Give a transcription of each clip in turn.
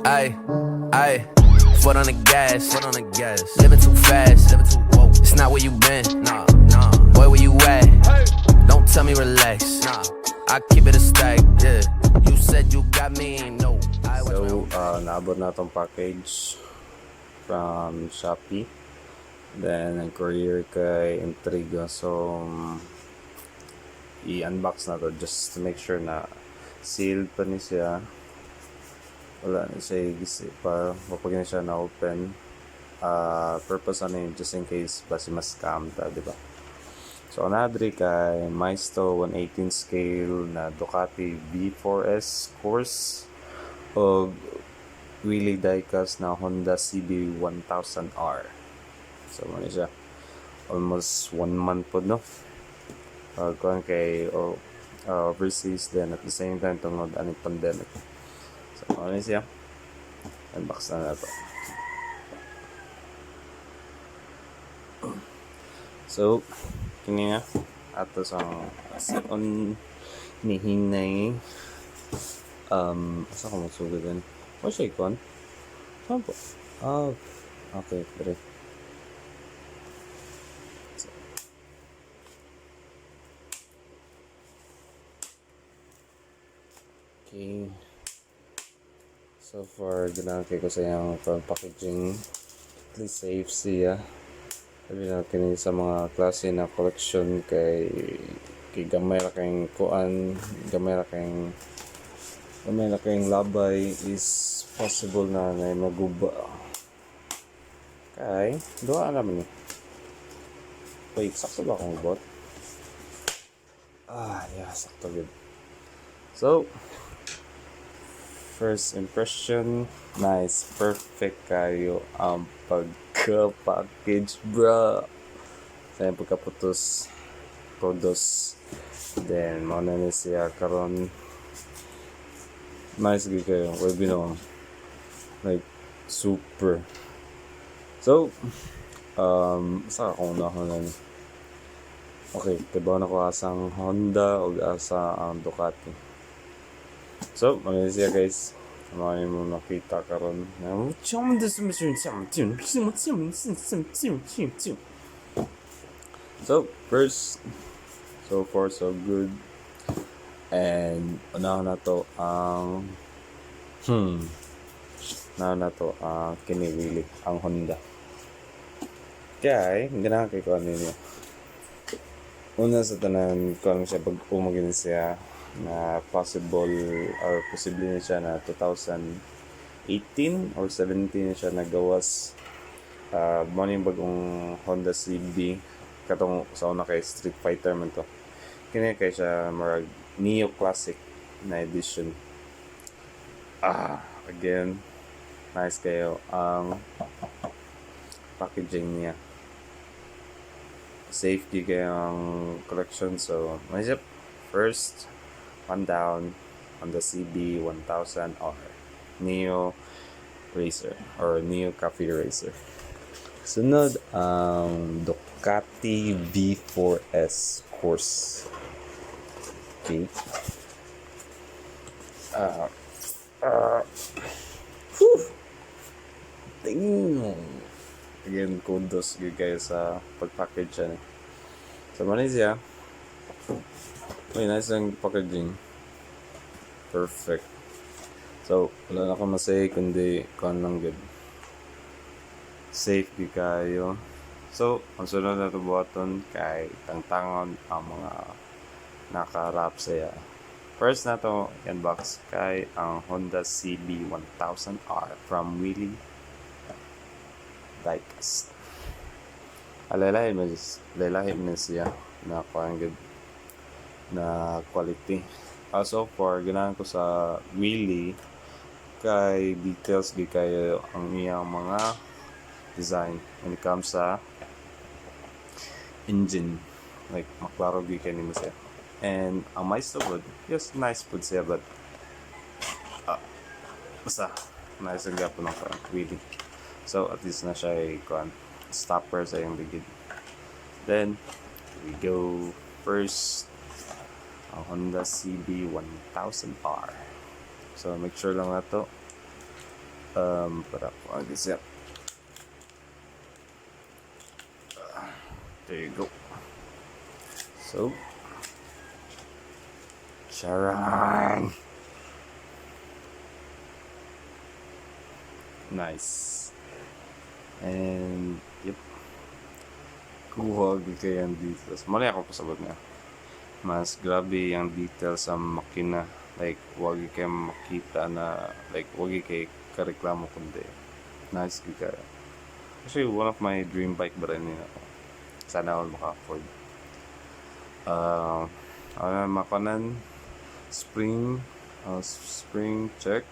Ay, ay, foot on the gas, living too fast, it's not where you been, nah, boy, where you at, don't tell me relax, I keep it a stack, yeah, you said you got me, no, So, naabot na itong package from Shopee. Then, ang courier kay Intriga. So, i-unbox na to just to make sure na sealed pa ni siya. Wala na siya gisi pa. Kapag na siya na-open, purpose ano yun, just in case basi mas scam ta, diba? So, anadri kay Maisto 118 scale na Ducati V4 S corse o welly diecast na Honda CB1000R. So, ano siya? Almost 1 month po, no? Kuhan kay overseas din at the same time tungod ang pandemic. So, ano siya? Unbox na to. So, kini nga ato sa on nihinay asa ko magsugod din. O siya ikon? Saan po? Okay, pwede. Okay. So far, ginagay ko sa yung front packaging. At least safe siya. Sabi natin sa mga klase na collection kay gamay ra kayong kuan, gamay ra kayong labay is possible na maguba. Kay, doon naman eh. Wait, sakto ba akong bot? Yeah, sakto good. So, first impression, nice, perfect kayo ang pagka-package, bro. Sa yung pagkaputos, todos. Then, mauna na siya karon. Nice good kayo. Webinar. Like, super. So, sa akong unahan na. Okay, kibaw na ko asang Honda o asa ang Ducati. So, ano siya guys? Ano mo nakita karon? So, first, so far so good. And unahan na to ang kiniwili ang Honda. Kaya, ganahan kay ko ano niya. Una sa tanan ko ano siya pag umagin siya na possible or posible na siya na 2018 or 17 na siya nagawas. Mo yung bagong Honda CB katong sa una kay Street Fighter man to. Kini kay siya marag Neo Classic na edition. Again, nice kayo ang packaging niya. Safety kayo ang collection. So, maisip first, one down on the CB1000R Neo Racer or Neo Coffee Racer. Sunod ang Ducati V4 S corse. Okay. Again, kudos kayo sa pag-package yan. Sa Malaysia, nice ang packaging. Perfect. So, wala na akong masay kundi kuhan lang good. Safe di kayo. So, ang sunod na ito buhaton kay tangtangon ang mga naka-wrap saya. First na to unbox kay ang Honda CB1000R from welly diecast. Lalahi mo siya na kuhan good na quality. So far, ganahan ko sa welly kay details di kayo ang iyang mga design when it comes sa engine. Like, maklaro di kayo nimo siya. And ang Maisto food, yes, nice food siya, but basta, nice ang gapo ng welly. So, at least na siya ay stopper sa yung ligid. Then, we go first ang Honda CB1000R. So, make sure lang na to Para po ang siya. There you go. So, charan! Nice. And, yep. Kuha kayo ang details. Mali ako pasabot niya. Mas grabe yung details sa makina. Like, wag kayo makita na, like, wag kayo kareklamo kundi. Nice kayo. Actually, one of my dream bike ba rin yun ako. Sana ako maka-afford. Makanan, spring check.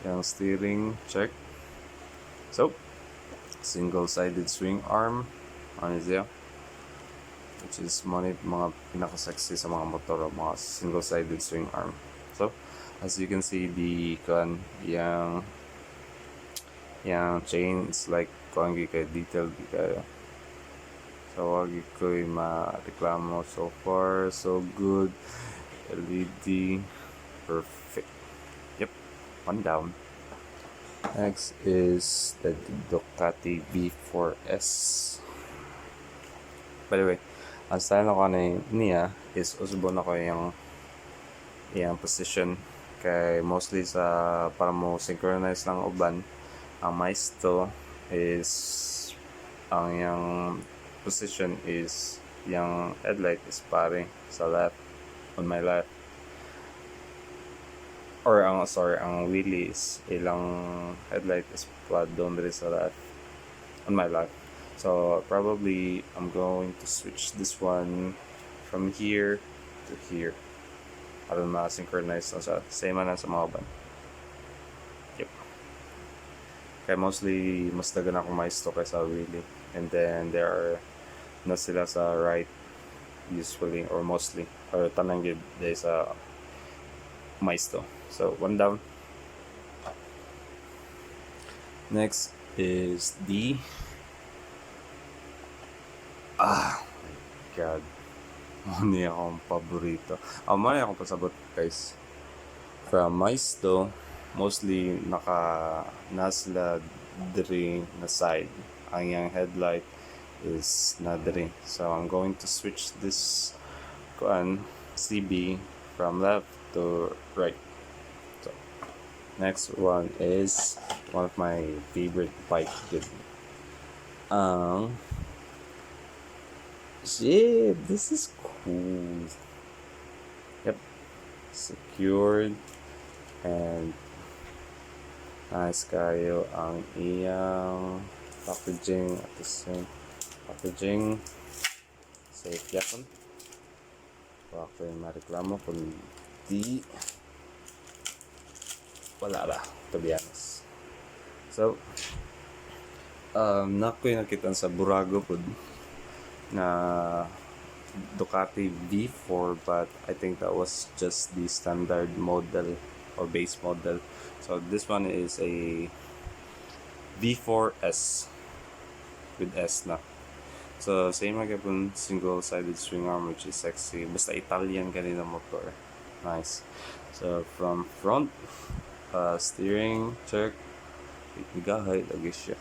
Yung steering check. So, single-sided swing arm. Ano siya? Which is mga pinaka-sexy sa mga motor, mga single-sided swing arm. So, as you can see, yung chain is like kung kay detailed kayo. So, wag ko'y ma-reklamo. So far, so good. LED, perfect. Yep, one down. Next is the Ducati V4 S. By the way, ang style ako niya is usbo na ko yung position. Kay mostly sa para mo synchronize lang uban, ang Maisto is yung position is yung headlight is pare sa left, on my left, or ang wheelie is ilang headlight is doon rin sa left, on my left. So probably I'm going to switch this one from here to here para ma-synchronize na sa same na sa mga ban. Yep. Kaya mostly mas dagan ako Maisto kaysa wheelie, and then there are na sila sa right usually or mostly or tanang gid day sa Maisto. So one down. Next is the my god, muna akong paborito. Muna akong pasabot guys. From Maisto, mostly nasla diri na side. Ang yung headlight is na diri. So I'm going to switch this CB from left to right. So next one is one of my favorite bike. Shit, this is cool. Yep, secured and nice kayo ang iyang packaging at the same packaging. Safe yapon. Wala ko yung mareklamo kung di wala ba, to be honest. So, nakoy nakita sa Burago po na Ducati V4, but I think that was just the standard model or base model. So this one is a V4 S with S na. So same like yung single-sided swing arm, which is sexy. Basta Italian kanina motor. Nice. So from front, steering check. Igahay lagi siya.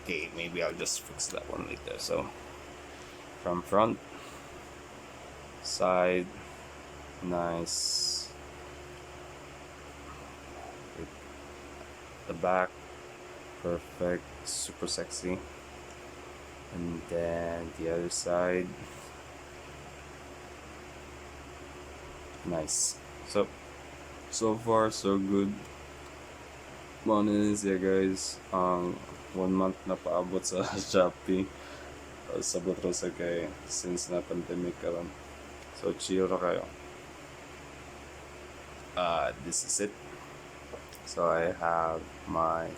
Okay, maybe I'll just fix that one later. So from front, side, nice. The back, perfect, super sexy. And then the other side, nice. So far so good. Bonus, yeah guys. 1 month na paabot sa Shopee. Sabot ro sa kay since na pandemic karon. So chill ra kayo. This is it. So I have my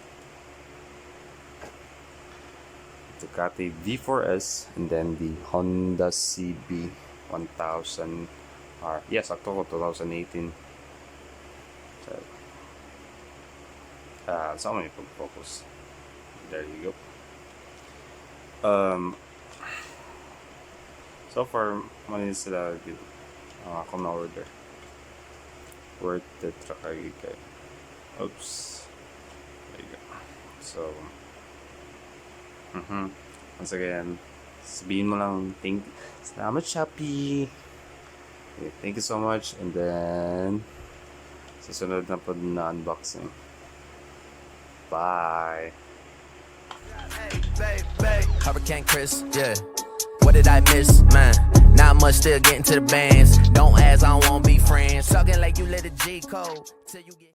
Ducati V4 S and then the Honda CB1000R. Yes, October 2018. So many focus. There you go. So far, mali sila ang ako na-order. Worth it, tsaka kay. Oops. There you go. So, once again, sabihin mo lang, salamat Shopee. Okay, thank you so much. And then, susunod na po na unboxing. Bye. Hurricane Chris, yeah. What did I miss, man? Not much, still getting to the bands. Don't ask, I don't wanna be friends. Talking like you let the G code till you get.